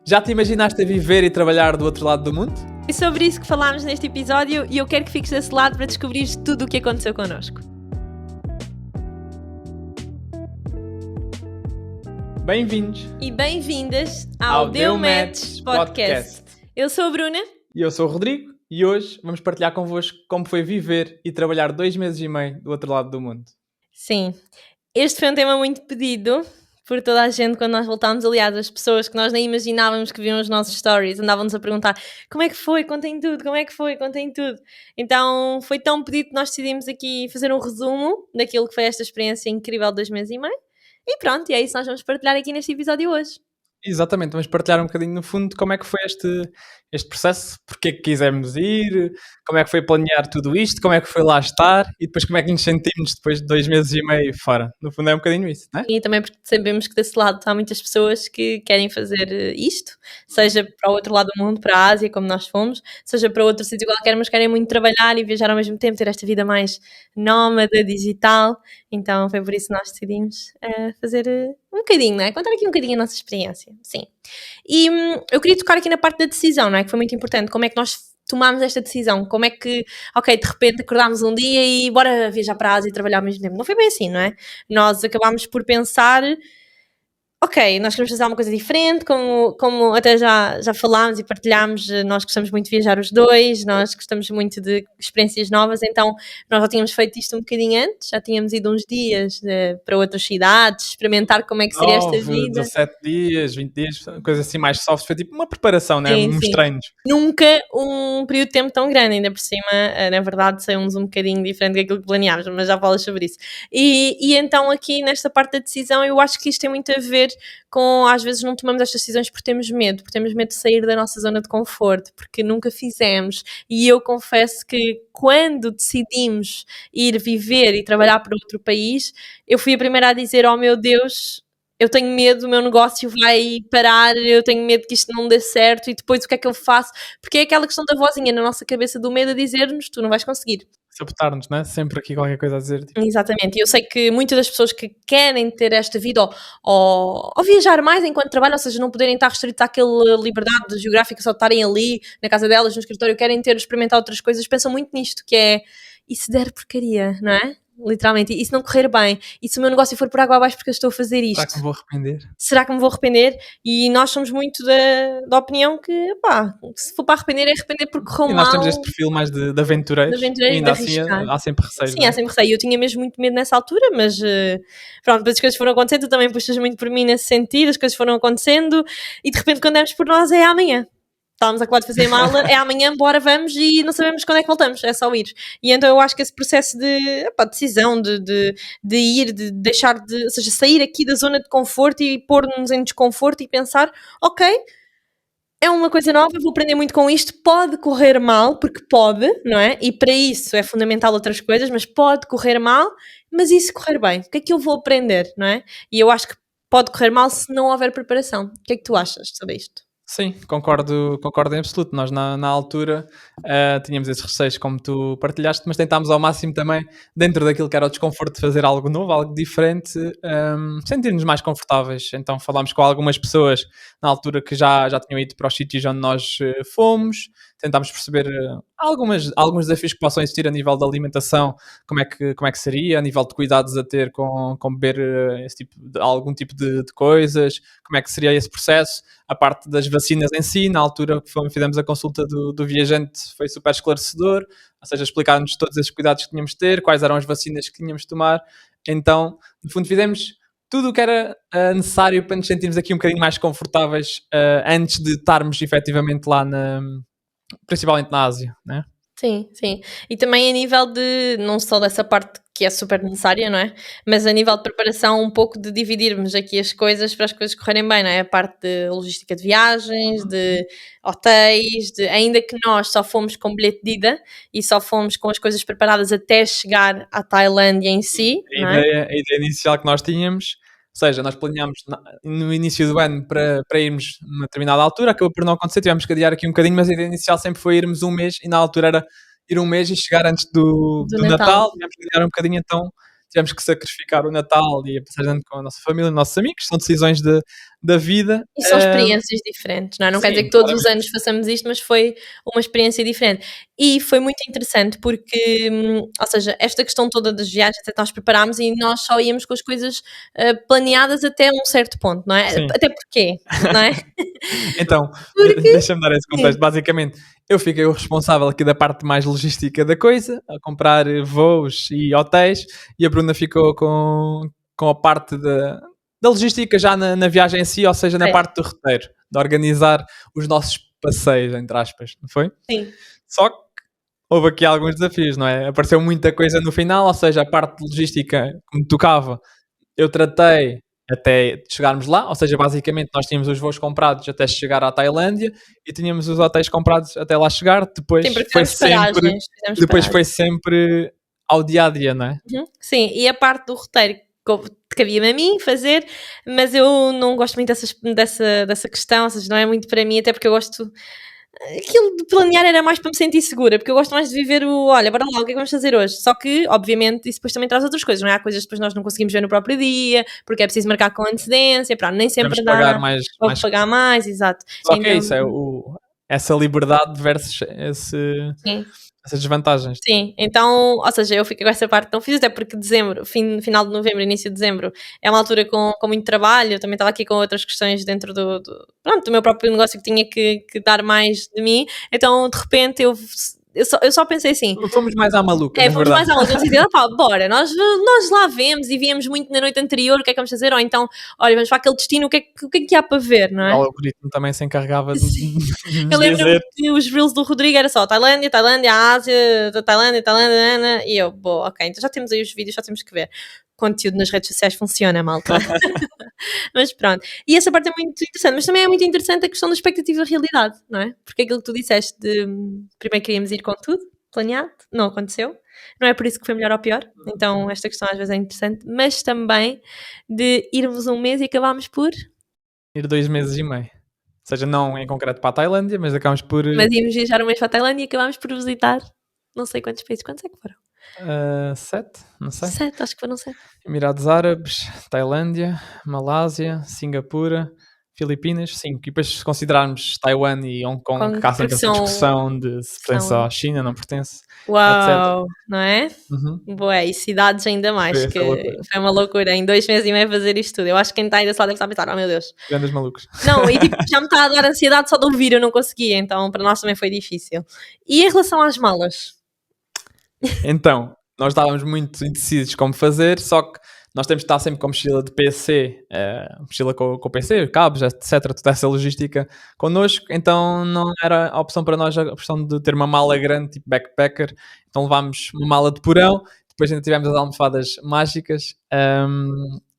Já te imaginaste a viver e trabalhar do outro lado do mundo? É sobre isso que falámos neste episódio e eu quero que fiques desse lado para descobrires tudo o que aconteceu connosco. Bem-vindos E bem-vindas ao Deu Match Podcast. Eu sou a Bruna. E eu sou o Rodrigo e hoje vamos partilhar convosco como foi viver e trabalhar 2 meses e meio do outro lado do mundo. Sim, este foi um tema muito pedido por toda a gente quando nós voltámos. Aliás, as pessoas que nós nem imaginávamos que viam os nossos stories andavam-nos a perguntar como é que foi, contem tudo, como é que foi, contem tudo. Então foi tão pedido que nós decidimos aqui fazer um resumo daquilo que foi esta experiência incrível de 2 meses e meio. E pronto, e é isso que nós vamos partilhar aqui neste episódio hoje. Exatamente, vamos partilhar um bocadinho no fundo como é que foi este processo, porque é que quisemos ir, como é que foi planear tudo isto, como é que foi lá estar e depois como é que nos sentimos depois de 2 meses e meio fora. No fundo é um bocadinho isso, não é? E também porque sabemos que desse lado há muitas pessoas que querem fazer isto, seja para o outro lado do mundo, para a Ásia, como nós fomos, seja para outro sítio qualquer, mas querem muito trabalhar e viajar ao mesmo tempo, ter esta vida mais nómada, digital. Então foi por isso que nós decidimos fazer um bocadinho, não é? Contar aqui um bocadinho a nossa experiência, sim. E eu queria tocar aqui na parte da decisão, não é? Que foi muito importante. Como é que nós tomámos esta decisão? Como é que, ok, de repente acordámos um dia e bora viajar para a Ásia e trabalhar ao mesmo tempo? Não foi bem assim, não é? Nós acabámos por pensar, ok, nós queremos fazer alguma coisa diferente, como até já falámos e partilhámos, nós gostamos muito de viajar os dois, nós gostamos muito de experiências novas, então nós já tínhamos feito isto um bocadinho antes, já tínhamos ido uns dias para outras cidades, experimentar como é que seria esta 9, vida. 17 dias, 20 dias, coisa assim mais soft, foi tipo uma preparação, né? Sim, Uns sim. treinos. Nunca um período de tempo tão grande, ainda por cima, na verdade, saímos um bocadinho diferente daquilo que planeámos, mas já falas sobre isso. E então aqui nesta parte da decisão, eu acho que isto tem muito a ver com, às vezes não tomamos estas decisões porque temos medo de sair da nossa zona de conforto, porque nunca fizemos. E eu confesso que quando decidimos ir viver e trabalhar para outro país, eu fui a primeira a dizer, oh meu Deus, eu tenho medo, o meu negócio vai parar, eu tenho medo que isto não dê certo e depois o que é que eu faço? Porque é aquela questão da vozinha na nossa cabeça do medo a dizer-nos, tu não vais conseguir. Sabotar-nos, né? Sempre aqui qualquer coisa a dizer. Tipo, Exatamente, e eu sei que muitas das pessoas que querem ter esta vida ou viajar mais enquanto trabalham, ou seja, não poderem estar restritos àquela liberdade geográfica, só estarem ali na casa delas, no escritório, querem ter, experimentar outras coisas, pensam muito nisto, que é, e se der porcaria, não é? Literalmente, e se não correr bem, e se o meu negócio for por água abaixo porque eu estou a fazer isto? será que me vou arrepender? Será que me vou arrepender? E nós somos muito da opinião que, pá, se for para arrepender, é arrepender porque correu E mal. nós temos este perfil mais de aventureiros, De aventureiros, e ainda de assim arriscar. há sempre receios. Sim, não é? há sempre receio. Eu tinha mesmo muito medo nessa altura, mas pronto, depois as coisas foram acontecendo, tu também puxas muito por mim nesse sentido, as coisas foram acontecendo e de repente quando demos por nós é amanhã. Estávamos a acabar de fazer a mala, é amanhã, bora, vamos e não sabemos quando é que voltamos, é só ir. E então eu acho que esse processo de decisão, de ir, de deixar de, ou seja, sair aqui da zona de conforto e pôr-nos em desconforto e pensar, ok, é uma coisa nova, vou aprender muito com isto, pode correr mal, porque pode, não é? E para isso é fundamental outras coisas, mas pode correr mal, mas e se correr bem? O que é que eu vou aprender, não é? E eu acho que pode correr mal se não houver preparação. O que é que tu achas sobre isto? Sim, concordo em absoluto. Nós na altura tínhamos esses receios como tu partilhaste, mas tentámos ao máximo também, dentro daquilo que era o desconforto de fazer algo novo, algo diferente, sentir-nos mais confortáveis. Então falámos com algumas pessoas na altura que já tinham ido para os sítios onde nós fomos, tentámos perceber alguns desafios que possam existir a nível da alimentação, como é que seria, a nível de cuidados a ter com beber algum tipo de coisas, como é que seria esse processo. A parte das vacinas em si, na altura que fizemos a consulta do viajante, foi super esclarecedor, ou seja, explicar-nos todos esses cuidados que tínhamos de ter, quais eram as vacinas que tínhamos de tomar. Então, no fundo, fizemos tudo o que era necessário para nos sentirmos aqui um bocadinho mais confortáveis antes de estarmos efetivamente lá, principalmente na Ásia, né? Sim, sim. E também a nível de, não só dessa parte que é super necessária, não é? Mas a nível de preparação, um pouco de dividirmos aqui as coisas para as coisas correrem bem, não é? A parte de logística de viagens, de hotéis, ainda que nós só fomos com bilhete de ida e só fomos com as coisas preparadas até chegar à Tailândia em si, não é? A ideia inicial que nós tínhamos, ou seja, nós planeámos no início do ano para irmos numa determinada altura, acabou por não acontecer, tivemos que adiar aqui um bocadinho, mas a ideia inicial sempre foi irmos um mês, e na altura era ir um mês e chegar antes do Natal. Natal, tivemos que adiar um bocadinho, então tivemos que sacrificar o Natal e a passagem de ano com a nossa família, nossos amigos, são decisões da vida. E são experiências diferentes, não é? Não quer dizer Sim, que todos os claramente. anos façamos isto, mas foi uma experiência diferente. E foi muito interessante porque, ou seja, esta questão toda das viagens, até nós preparámos e nós só íamos com as coisas planeadas até um certo ponto, não é? Sim. Até porquê, não é? Então, Porque, deixa-me dar esse contexto. sim, Basicamente, eu fiquei o responsável aqui da parte mais logística da coisa, a comprar voos e hotéis, e a Bruna ficou com a parte da logística já na viagem em si, ou seja, na é, parte do roteiro, de organizar os nossos passeios, entre aspas, não foi? sim, Só que houve aqui alguns desafios, não é? Apareceu muita coisa no final, ou seja, a parte de logística que me tocava, eu tratei até chegarmos lá, ou seja, basicamente nós tínhamos os voos comprados até chegar à Tailândia e tínhamos os hotéis comprados até lá chegar, sim, porque fizemos depois foi paragens. sempre ao dia a dia, não é? Uhum, sim, e a parte do roteiro cabia-me a mim fazer, mas eu não gosto muito dessa questão, ou seja, não é muito para mim, até porque eu gosto. Aquilo de planear era mais para me sentir segura, porque eu gosto mais de viver olha, bora lá, o que é que vamos fazer hoje? Só que, obviamente, isso depois também traz outras coisas, não é? Há coisas que depois nós não conseguimos ver no próprio dia, porque é preciso marcar com antecedência, pronto, nem Tivemos sempre que pagar dá, mais, ou mais. pagar mais, exato. Só que é Então, isso, essa liberdade versus sim. essas desvantagens. Sim, então, ou seja, eu fiquei com essa parte tão fixe, até porque dezembro, final de novembro, início de dezembro, é uma altura com muito trabalho, eu também estava aqui com outras questões dentro pronto, do meu próprio negócio que tinha que dar mais de mim, então de repente eu só pensei assim, Fomos mais à maluca, na fomos verdade. mais aonde? Vamos dizer, pá, bora, nós lá vemos e víamos muito na noite anterior, o que é que vamos fazer? Ou então, olha, vamos para aquele destino, o que é que há para ver, não O é? algoritmo também se encarregava de Eu nos lembro-me dizer. que os reels do Rodrigo era só Tailândia, Tailândia, Ásia, Tailândia, Tailândia, e eu, boa, ok, então já temos aí os vídeos, só temos que ver. Conteúdo nas redes sociais funciona, malta. Mas pronto. E essa parte é muito interessante, mas também é muito interessante a questão da expectativa e realidade, não é? Porque aquilo que tu disseste de primeiro queríamos ir com tudo, planeado, não aconteceu. Não é por isso que foi melhor ou pior. Então esta questão às vezes é interessante, mas também de irmos um mês e acabámos por. Ir 2 meses e meio. Ou seja, não em concreto para a Tailândia, mas acabamos por Mas íamos viajar um mês para a Tailândia e acabámos por visitar não sei quantos países. Quantos é que foram? 7, não sei. 7, acho que foram 7. Emirados Árabes, Tailândia, Malásia, Singapura, Filipinas, 5. E depois se considerarmos Taiwan e Hong Kong, que há Porque sempre essa discussão de se pertence são. à China, não pertence, etc. Uau! Não é? Uhum. Boa, e cidades ainda Foi mais, essa que loucura. foi uma loucura. Em 2 meses e meio fazer isto tudo. Eu acho que quem está aí desse lado deve estar a pensar, oh meu Deus. Grandes malucos. Não, e tipo, já me está a dar ansiedade só de ouvir, eu não conseguia, então para nós também foi difícil. E em relação às malas? Então, nós estávamos muito indecisos como fazer, só que nós temos que estar sempre com a mochila de PC, mochila com o PC, cabos, etc. Toda essa logística connosco. Então não era a opção para nós a opção de ter uma mala grande, tipo backpacker. Então levámos uma mala de porão, depois ainda tivemos as almofadas mágicas.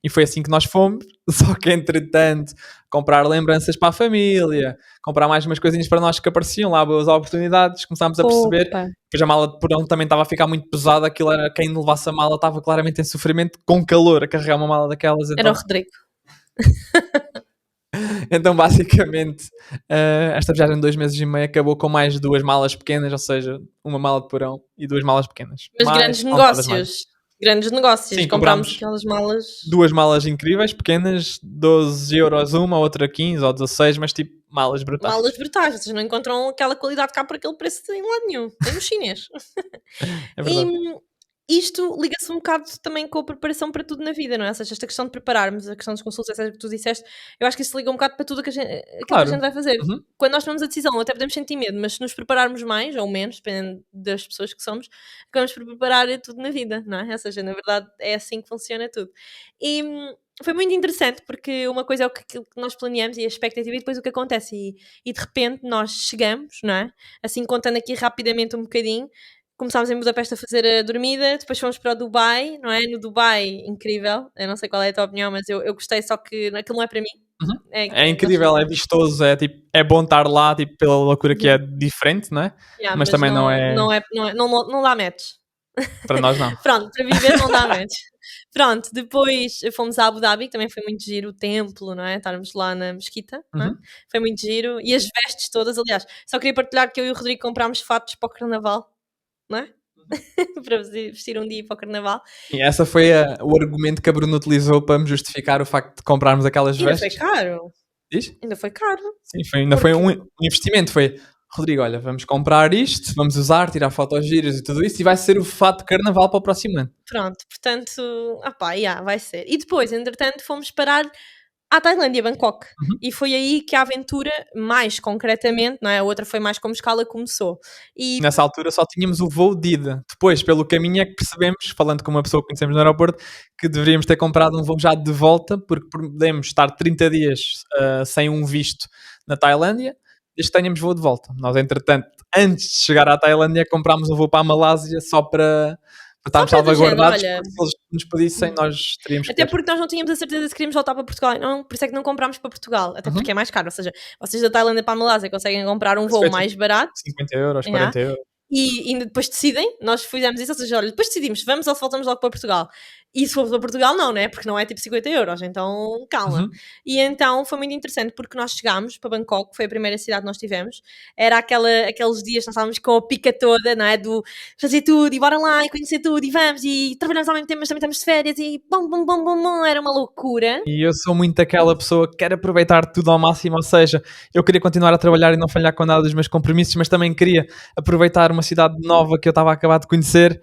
E foi assim que nós fomos. Só que entretanto, comprar lembranças para a família, comprar mais umas coisinhas para nós que apareciam lá, boas oportunidades, começámos a perceber. Opa, Depois a mala de porão também estava a ficar muito pesada, aquilo era, quem levasse a mala estava claramente em sofrimento, com calor, a carregar uma mala daquelas, era o então, Rodrigo. então basicamente esta viagem de 2 meses e meio acabou com mais 2 malas pequenas, ou seja, uma mala de porão e 2 malas pequenas, Mas mais almofadas mágicas. grandes negócios, Sim, comprámos comprámos aquelas malas 2 malas incríveis, pequenas, 12 € uma, outra 15 ou 16, mas tipo malas brutais. malas brutais, vocês não encontram aquela qualidade cá por aquele preço em lado nenhum, nem no chinês. É E verdade. isto liga-se um bocado também com a preparação para tudo na vida, não é? Ou seja, esta questão de prepararmos, a questão dos consultas, etc., que tu disseste, eu acho que isso liga um bocado para tudo aquilo que a Claro. gente vai fazer. Uhum. Quando nós tomamos a decisão, até podemos sentir medo, mas se nos prepararmos mais ou menos, dependendo das pessoas que somos, acabamos por preparar tudo na vida, não é? Ou seja, na verdade é assim que funciona tudo. E foi muito interessante porque uma coisa é aquilo que nós planeamos e a expectativa e depois o que acontece. E de repente nós chegamos, não é? Assim, contando aqui rapidamente um bocadinho, começámos em Budapeste a fazer a dormida, depois fomos para o Dubai, não é? No Dubai, incrível. Eu não sei qual é a tua opinião, mas eu gostei, só que aquilo não é para mim. Uhum. É, É nós incrível, é vistoso, é tipo, é bom estar lá, tipo, pela loucura que é Uhum. diferente, não é? Yeah, Mas mas também não é, não dá match. para nós não. Pronto, para viver não dá match. Pronto, depois fomos a Abu Dhabi, que também foi muito giro, o templo, não é? Estarmos lá na mesquita, não é? Uhum. Foi muito giro. E as vestes todas, aliás. Só queria partilhar que eu e o Rodrigo comprámos fatos para o carnaval, não é? para vestir um dia para o carnaval. E essa foi o argumento que a Bruna utilizou para me justificar o facto de comprarmos aquelas Ainda foi vestes. caro. Diz? Ainda foi caro. Sim, ainda foi Porque- um investimento. Foi, Rodrigo, olha, vamos comprar isto, vamos usar, tirar fotos giras e tudo isso, e vai ser o fato de carnaval para o próximo ano. Pronto, portanto, vai ser. E depois, entretanto, fomos parar à Tailândia, Bangkok. Uhum. E foi aí que a aventura, mais concretamente, não é? A outra foi mais como escala, começou. E Nessa altura só tínhamos o voo de ida. Depois, pelo caminho, é que percebemos, falando com uma pessoa que conhecemos no aeroporto, que deveríamos ter comprado um voo já de volta, porque podemos estar 30 dias sem um visto na Tailândia, desde que tenhamos voo de volta. Nós, entretanto, antes de chegar à Tailândia, comprámos um voo para a Malásia só para estarmos Só para do género, salvaguardados, olha. porque se eles nos pedissem, nós teríamos que Até ter. porque nós não tínhamos a certeza se queríamos voltar para Portugal. Não, por isso é que não comprámos para Portugal. Até Uhum. porque é mais caro. Ou seja, vocês da Tailândia para a Malásia conseguem comprar um Mas voo foi tipo mais barato. 50 euros, Yeah. 40 euros. E ainda depois decidem, nós fizemos isso, ou seja, olha, depois decidimos, vamos ou voltamos logo para Portugal. E se for para Portugal, não, né? Porque não é tipo 50 euros, então calma. Uhum. E então foi muito interessante porque nós chegámos para Bangkok, que foi a primeira cidade que nós tivemos. Era aqueles dias que nós estávamos com a pica toda, não é? Do fazer tudo e bora lá e conhecer tudo e vamos e trabalhamos ao mesmo tempo, mas também estamos de férias e bom, bom, bom, bom, bom, era uma loucura. E eu sou muito aquela pessoa que quer aproveitar tudo ao máximo, ou seja, eu queria continuar a trabalhar e não falhar com nada dos meus compromissos, mas também queria aproveitar uma cidade nova que eu estava a acabar de conhecer,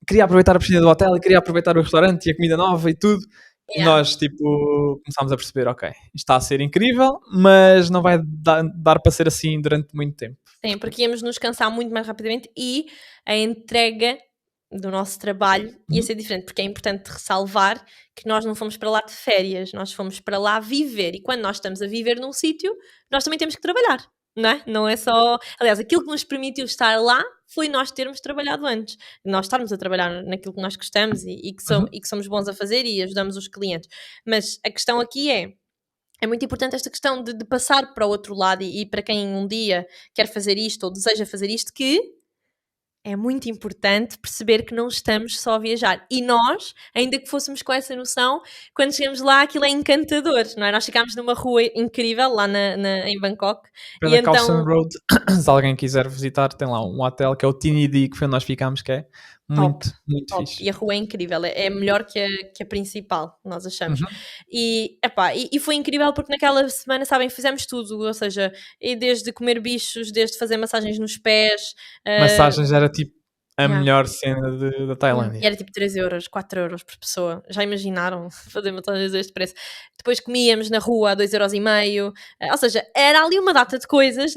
queria aproveitar a piscina do hotel e queria aproveitar o restaurante e a comida nova e tudo. E Yeah. nós, tipo, começámos a perceber, ok, isto está a ser incrível, mas não vai dar para ser assim durante muito tempo. Sim, porque íamos nos cansar muito mais rapidamente e a entrega do nosso trabalho ia ser diferente, porque é importante ressalvar que nós não fomos para lá de férias, nós fomos para lá viver. E quando nós estamos a viver num sítio, nós também temos que trabalhar, não é? Não é só. Aliás, aquilo que nos permitiu estar lá foi nós termos trabalhado antes. Nós estarmos a trabalhar naquilo que nós gostamos e que somos bons a fazer e ajudamos os clientes. Mas a questão aqui é muito importante esta questão de passar para o outro lado e para quem um dia quer fazer isto ou deseja fazer isto, que é muito importante perceber que não estamos só a viajar. E nós, ainda que fôssemos com essa noção, quando chegamos lá aquilo é encantador, não é? Nós ficámos numa rua incrível lá em Bangkok. Pela E então, Khao Road, se alguém quiser visitar, tem lá um hotel que é o Tiny D, que foi onde nós ficámos, que é muito, muito top. fixe. E a rua é incrível, é melhor que a principal, nós achamos. Uhum. E foi incrível porque naquela semana, sabem, fizemos tudo, ou seja, e desde comer bichos, desde fazer massagens nos pés. Massagens era tipo a Yeah. melhor cena da E Tailândia. era tipo 3 euros, 4 euros por pessoa. Já imaginaram fazer massagens a este preço? Depois comíamos na rua a 2,5 euros. Ou seja, era ali uma data de coisas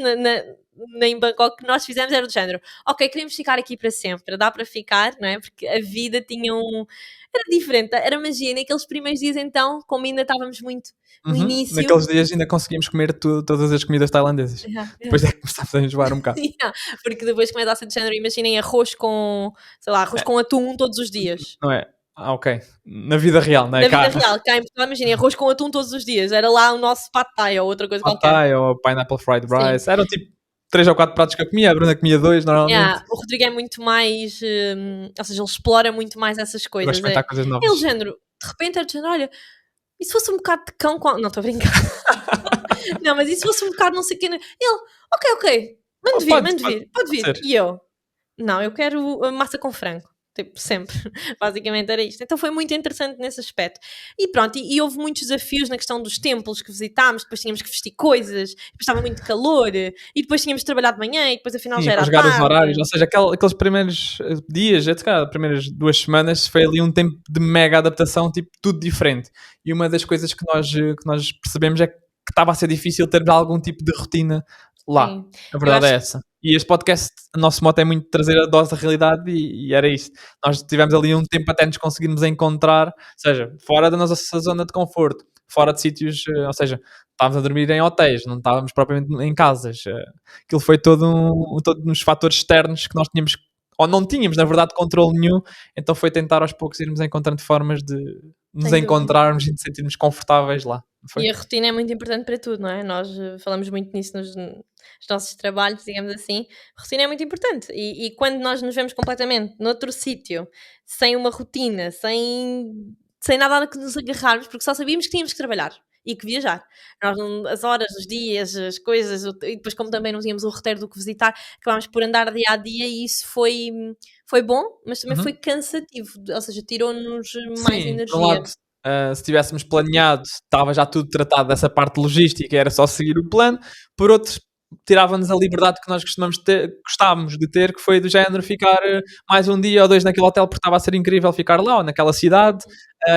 em Bangkok que nós fizemos, era do género. Ok, queremos ficar aqui para sempre, dá para ficar, não é? Porque a vida tinha era diferente, era magia. Naqueles primeiros dias então, como ainda estávamos muito no início... Naqueles dias ainda conseguimos comer todas as comidas tailandesas. Yeah. Depois é que começámos a enjoar um bocado. Yeah, porque depois começa a ser do género, imaginem arroz com, sei lá, arroz com atum todos os dias. Não é? Ok. Na vida real, não é? Na Cá. vida real, cá em Portugal, imaginem, arroz com atum todos os dias. Era lá o nosso pad thai ou outra coisa Pad qualquer. Thai ou pineapple fried rice. Eram tipo 3 ou 4 pratos que eu comia. A Bruna comia 2 normalmente. Yeah, o Rodrigo é muito mais... ou seja, ele explora muito mais essas Eu coisas. gosto de experimentar coisas novas. É o género, de repente é do género, olha, e se fosse um bocado de cão com... Não, estou a brincar. Não, mas e se fosse um bocado não sei o quê? Ele, ok, mande vir, pode vir. ser. E eu, não, eu quero massa com frango. Tipo, sempre. Basicamente era isto. Então foi muito interessante nesse aspecto. E pronto, e houve muitos desafios na questão dos templos que visitámos, depois tínhamos que vestir coisas, depois estava muito calor, e depois tínhamos de trabalhar de manhã, e depois afinal já era jogar tarde. os horários, ou seja, aqueles primeiros dias, até cá, primeiras 2 semanas, foi ali um tempo de mega adaptação, tipo, tudo diferente. E uma das coisas que nós percebemos é que estava a ser difícil ter algum tipo de rotina lá. Sim. A verdade Eu é acho- essa. E este podcast, o nosso mote é muito trazer a dose da realidade e era isso. Nós tivemos ali um tempo até nos conseguirmos encontrar, ou seja, fora da nossa zona de conforto, fora de sítios, ou seja, estávamos a dormir em hotéis, não estávamos propriamente em casas. Aquilo foi todo nos fatores externos que nós tínhamos, ou não tínhamos, na verdade, controle nenhum, então foi tentar aos poucos irmos encontrando formas de nos Sem dúvida. encontrarmos e de sentirmos confortáveis lá. Não foi? E a rotina é muito importante para tudo, não é? Nós falamos muito nisso nos nossos trabalhos, digamos assim. A rotina é muito importante. E quando nós nos vemos completamente noutro sítio, sem uma rotina, sem nada a que nos agarrarmos, porque só sabíamos que tínhamos que trabalhar. e que viajar. Nós as horas, os dias, as coisas, e depois como também não tínhamos o roteiro do que visitar, acabámos por andar dia a dia e isso foi bom, mas também foi Uhum. cansativo, ou seja, tirou-nos mais Sim, por um energia. lado, se tivéssemos planeado, estava já tudo tratado dessa parte logística, era só seguir o plano. Por outros, tirava-nos a liberdade que nós gostávamos de ter, que foi do género ficar mais um dia ou dois naquele hotel, porque estava a ser incrível ficar lá, ou naquela cidade,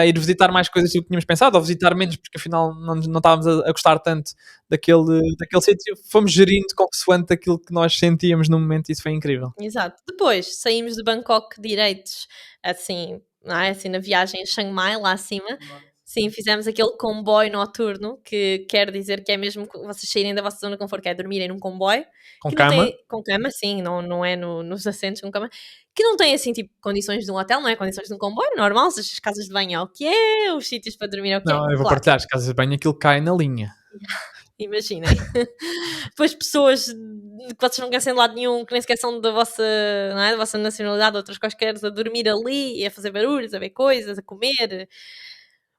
ir visitar mais coisas do que tínhamos pensado, ou visitar menos, porque afinal não estávamos a gostar tanto daquele sítio. Fomos gerindo consoante aquilo que nós sentíamos no momento, e isso foi incrível. Exato. Depois saímos de Bangkok direitos, assim, não é? Assim, na viagem a Chiang Mai, lá acima. Sim, fizemos aquele comboio noturno, que quer dizer que é mesmo que vocês saírem da vossa zona de conforto, que é dormirem num comboio, Com que não cama. tem, com cama, sim, não é nos assentos com cama, que não tem assim, tipo, condições de um hotel, não é? Condições de um comboio, normal, as casas de banho é o que é, os sítios para dormir é o que é, Não, eu vou claro. partilhar as casas de banho, aquilo cai na linha. Imaginem. Depois pessoas que vocês não conhecem de lado nenhum, que nem sequer são da vossa, não é? Da vossa nacionalidade, outras quaisquer, a dormir ali, a fazer barulhos, a ver coisas, a comer,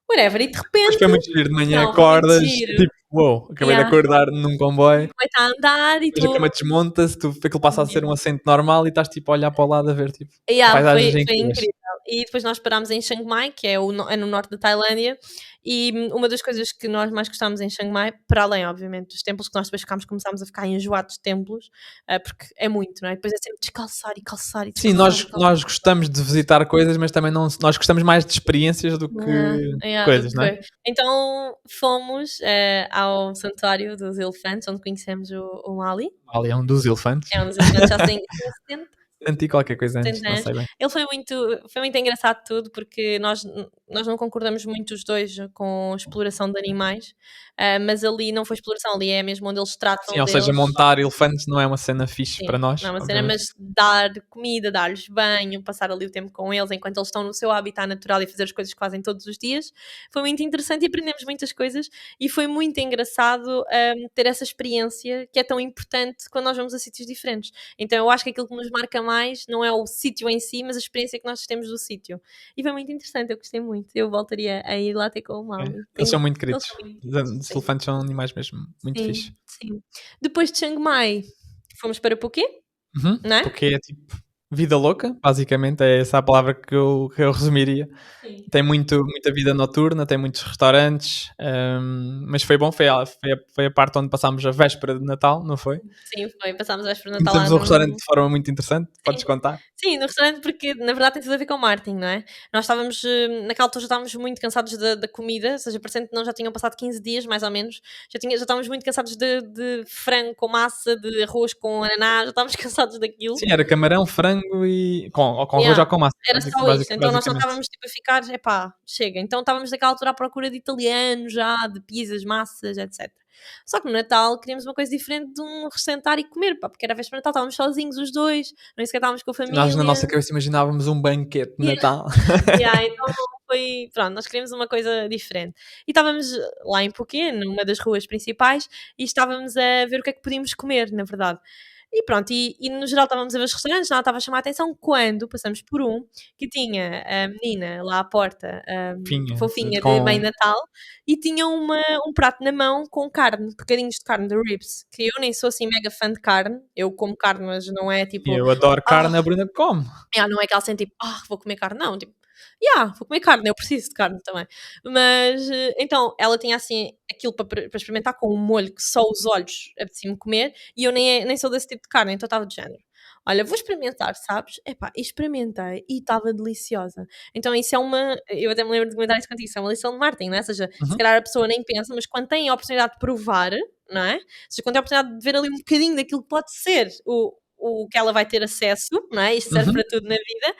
whatever. E de Depois repente, foi muito giro, de manhã não, foi muito acordas, giro. tipo, uou, acabei de Yeah. acordar num O comboio, comboio está a andar e depois a tu. cama desmonta-se, aquilo passa a ser um assento normal e estás tipo a olhar para o lado a ver tipo Yeah, paisagens foi incríveis. incrível. E depois nós parámos em Chiang Mai, que é, é no norte da Tailândia, e uma das coisas que nós mais gostámos em Chiang Mai, para além, obviamente, dos templos, que nós depois começámos a ficar enjoados de templos, porque é muito, não é? Depois é sempre descalçar e calçar e Sim, descalçar e calçar. nós gostamos de visitar coisas, mas também não, nós gostamos mais de experiências do Ah, que yeah, do coisas, que não é? foi. Então fomos ao Santuário dos Elefantes, onde conhecemos o Mali. Ali é um dos elefantes. É um dos elefantes, já tem 70 Senti qualquer coisa antes, 70 não anos. sei bem. Ele foi muito engraçado tudo, porque nós não concordamos muito os dois com a exploração de animais, mas ali não foi exploração, ali é mesmo onde eles Sim, tratam ou seja, deles. montar elefantes não é uma cena fixe Sim, para não nós, é uma cena, obviamente. mas dar comida, dar-lhes banho, passar ali o tempo com eles enquanto eles estão no seu habitat natural e fazer as coisas que fazem todos os dias, foi muito interessante e aprendemos muitas coisas e foi muito engraçado ter essa experiência que é tão importante quando nós vamos a sítios diferentes. Então eu acho que aquilo que nos marca mais não é o sítio em si, mas a experiência que nós temos do sítio. E foi muito interessante, eu gostei muito. Eu voltaria a ir lá ter com o É. Maui. Eles são muito Eles queridos. são muito Os sim. elefantes são animais mesmo muito Sim, fixe. sim. Depois de Chiang Mai, fomos para Phuket, Uhum. não é? Porque é tipo vida louca, basicamente, é essa a palavra que eu resumiria. Sim. Tem muita vida noturna, tem muitos restaurantes, mas foi bom, foi a parte onde passámos a véspera de Natal, não foi? Sim, foi. Passámos a véspera de Natal lá Conhecemos o restaurante no. de forma muito interessante, podes Sim. contar? Sim, no restaurante, porque na verdade tem tudo a ver com o marketing, não é? Nós estávamos, naquela altura já estávamos muito cansados da comida, ou seja, parecendo que não já tinham passado 15 dias, mais ou menos. Já estávamos muito cansados de frango com massa, de arroz com ananás, já estávamos cansados daquilo. Sim, era camarão, frango ou com arroz Yeah, ou com massa, era só isto. Então nós só basicamente. estávamos tipo a ficar, epá, chega. Então estávamos naquela altura à procura de italianos já, de pizzas, massas, etc. Só que no Natal queríamos uma coisa diferente de um sentar e comer, pá, porque era a véspera de Natal, estávamos sozinhos os dois, nem sequer estávamos com a Nós na nossa família. cabeça imaginávamos um banquete de Natal. Yeah, então foi, pronto, nós queríamos uma coisa diferente. E estávamos lá em Phuket, numa das ruas principais, e estávamos a ver o que é que podíamos comer, na verdade. E pronto, e no geral estávamos a ver os restaurantes, nada estava a chamar a atenção, quando passamos por um que tinha a menina lá à porta, Finha, fofinha de com meio Natal, e tinha um prato na mão com carne, bocadinhos de carne de ribs, que eu nem sou assim mega fã de carne, eu como carne, mas não é tipo, eu adoro ah, carne, a Bruna come. não é aquela cena tipo, vou comer carne, não, tipo, vou comer carne, eu preciso de carne também. Mas, então, ela tinha assim aquilo para experimentar com um molho que só os olhos apetecia-me comer e eu nem sou desse tipo de carne, então estava de género. Olha, vou experimentar, sabes? Epá, e experimentei e estava deliciosa. Então isso é eu até me lembro de comentar isso contigo, isso é uma lição de marketing, não é? Ou seja, se Uhum. calhar a pessoa nem pensa, mas quando tem a oportunidade de provar, não é? Ou seja, quando tem a oportunidade de ver ali um bocadinho daquilo que pode ser o que ela vai ter acesso, não é? Isto serve Uhum. para tudo na vida.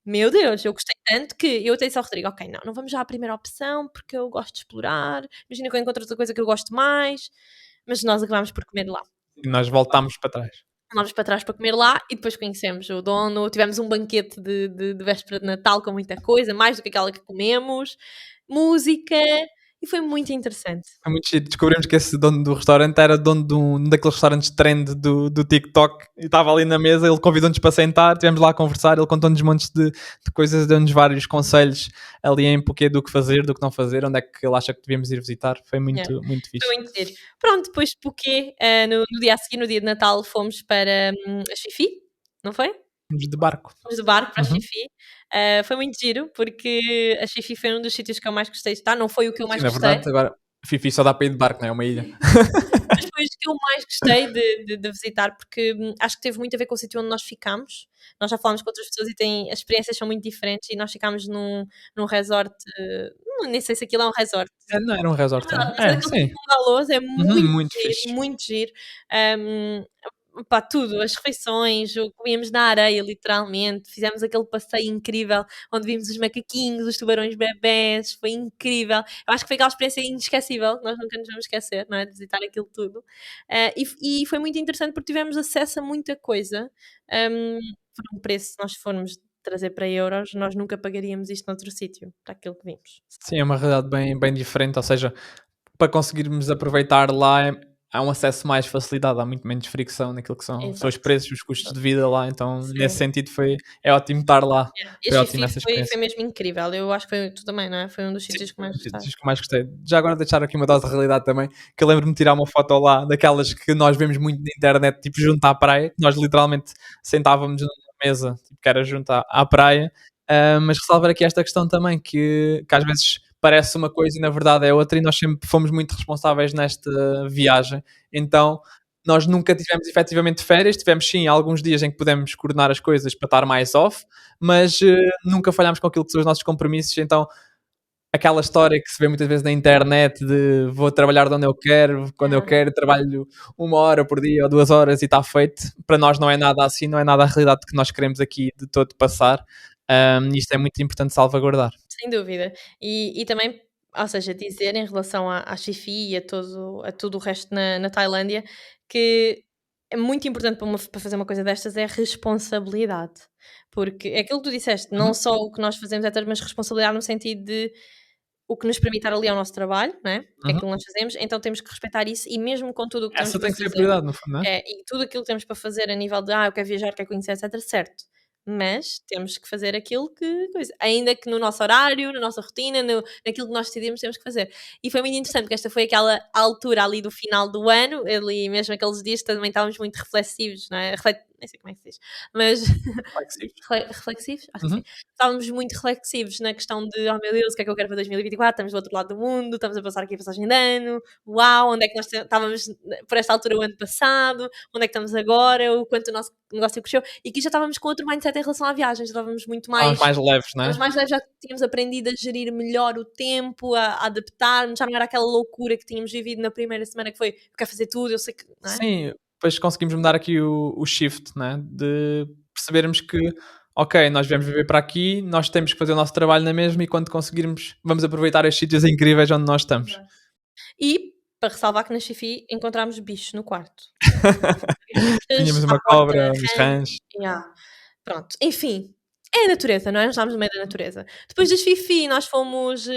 Meu Deus, eu gostei tanto que eu até disse ao Rodrigo: "Ok, não vamos já à primeira opção, porque eu gosto de explorar, imagina que eu encontro outra coisa que eu gosto mais", mas nós acabámos por comer lá. E nós voltámos para trás. Andámos para trás para comer lá e depois conhecemos o dono, tivemos um banquete de véspera de Natal com muita coisa, mais do que aquela que comemos, música E foi muito interessante. Foi muito giro. Descobrimos que esse dono do restaurante era dono de um daqueles restaurantes trend do TikTok e estava ali na mesa, ele convidou-nos para sentar, estivemos lá a conversar, ele contou-nos montes de coisas, deu-nos vários conselhos ali em porquê do que fazer, do que não fazer, onde é que ele acha que devíamos ir visitar. Foi Yeah, muito, muito foi fixe. muito giro. Pronto, depois de Phuket, no dia a seguir, no dia de Natal, fomos para, a Fifi, não foi? Fomos de barco. Fomos de barco para a Uhum. Fifi. Foi muito giro, porque a Fifi foi um dos sítios que eu mais gostei de estar, não foi o que eu Sim, mais na gostei, verdade, agora Fifi só dá para ir de barco, não é? É uma ilha. mas foi os que eu mais gostei de visitar, porque acho que teve muito a ver com o sítio onde nós ficámos. Nós já falámos com outras pessoas e as experiências são muito diferentes, e nós ficámos num resort, nem sei se aquilo é um resort. Não era um É resort, verdade, era. mas é É, daqueles sim. tipo bungalows, é Uhum, muito muito giro, fixe. muito giro. Hum, Pá, tudo, as refeições, comíamos na areia, literalmente, fizemos aquele passeio incrível, onde vimos os macaquinhos, os tubarões bebés, foi incrível. Eu acho que foi aquela experiência inesquecível, que nós nunca nos vamos esquecer, não é, de visitar aquilo tudo. E foi muito interessante porque tivemos acesso a muita coisa, hum, por um preço, se nós formos trazer para euros, nós nunca pagaríamos isto noutro sítio, para aquilo que vimos. Sim, é uma realidade bem, bem diferente, ou seja, para conseguirmos aproveitar lá há um acesso mais facilitado, há muito menos fricção naquilo que são os Exato, preços, os custos de exato. vida lá, então nesse Sim. sentido é ótimo estar lá, E a foi ótima Fifi essa foi experiência. mesmo incrível. Eu acho que foi tu também, não é? Foi um dos Sim, sítios que foi um mais dos gostaste. sítios que mais gostei. Já agora deixar aqui uma dose de realidade também, que eu lembro-me de tirar uma foto lá, daquelas que nós vemos muito na internet, tipo junto à praia, que nós literalmente sentávamos numa mesa, tipo, que era junto à praia, mas ressalvar aqui esta questão também, que às vezes parece uma coisa e na verdade é outra, e nós sempre fomos muito responsáveis nesta viagem, então nós nunca tivemos efetivamente férias, tivemos sim alguns dias em que pudemos coordenar as coisas para estar mais off, mas nunca falhámos com aquilo que são os nossos compromissos, então aquela história que se vê muitas vezes na internet de vou trabalhar de onde eu quero, quando eu Yeah, quero, trabalho 1 hora por dia ou 2 horas e está feito. Para nós não é nada assim, não é nada a realidade que nós queremos aqui de todo passar. Isto é muito importante salvaguardar. sem dúvida. E também, ou seja, dizer em relação à Fifi e a todo o resto na Tailândia, que é muito importante para fazer uma coisa destas é a responsabilidade. Porque é aquilo que tu disseste, não Uhum, só o que nós fazemos é ter, mas responsabilidade no sentido de o que nos permite estar ali ao nosso trabalho, não é? Que é uhum. aquilo que nós fazemos, então temos que respeitar isso e mesmo com tudo o que temos Essa para tem que ser a fazer. prioridade, no fundo, não é? E tudo aquilo que temos para fazer a nível de: eu quero viajar, quero conhecer, etcétera, certo. Mas temos que fazer aquilo que coisa, ainda que no nosso horário, na nossa rotina, naquilo que nós decidimos, temos que fazer. E foi muito interessante, porque esta foi aquela altura ali do final do ano, ali mesmo aqueles dias também estávamos muito reflexivos, não é? Nem sei como é que se diz, mas Flexíveis. reflexivos? Acho que sim. Uhum. Estávamos muito reflexivos na questão de: "Oh meu Deus, o que é que eu quero para 2024? Estamos do outro lado do mundo, estamos a passar aqui a passagem de ano, uau, onde é que nós estávamos por esta altura o ano passado, onde é que estamos agora, o quanto o nosso negócio cresceu", e aqui já estávamos com outro mindset em relação à viagem, já estávamos muito Estávamos mais mais leves, não estávamos é? mais leves, já tínhamos aprendido a gerir melhor o tempo, a adaptar-nos, já não era aquela loucura que tínhamos vivido na primeira semana que foi: "Eu quero fazer tudo, eu sei que", não é? Sim, depois conseguimos mudar aqui o shift, né? De percebermos que, ok, nós viemos viver para aqui, nós temos que fazer o nosso trabalho na mesma e quando conseguirmos, vamos aproveitar estes sítios incríveis onde nós estamos. Exato. E, para ressalvar que na Chifi encontramos bichos no quarto. Tínhamos Bichos à uma porta, cobra, uns rãs, rãs. yeah. Pronto, enfim, é a natureza, não é? Nós estávamos no meio da natureza. Depois das Fifi, nós fomos,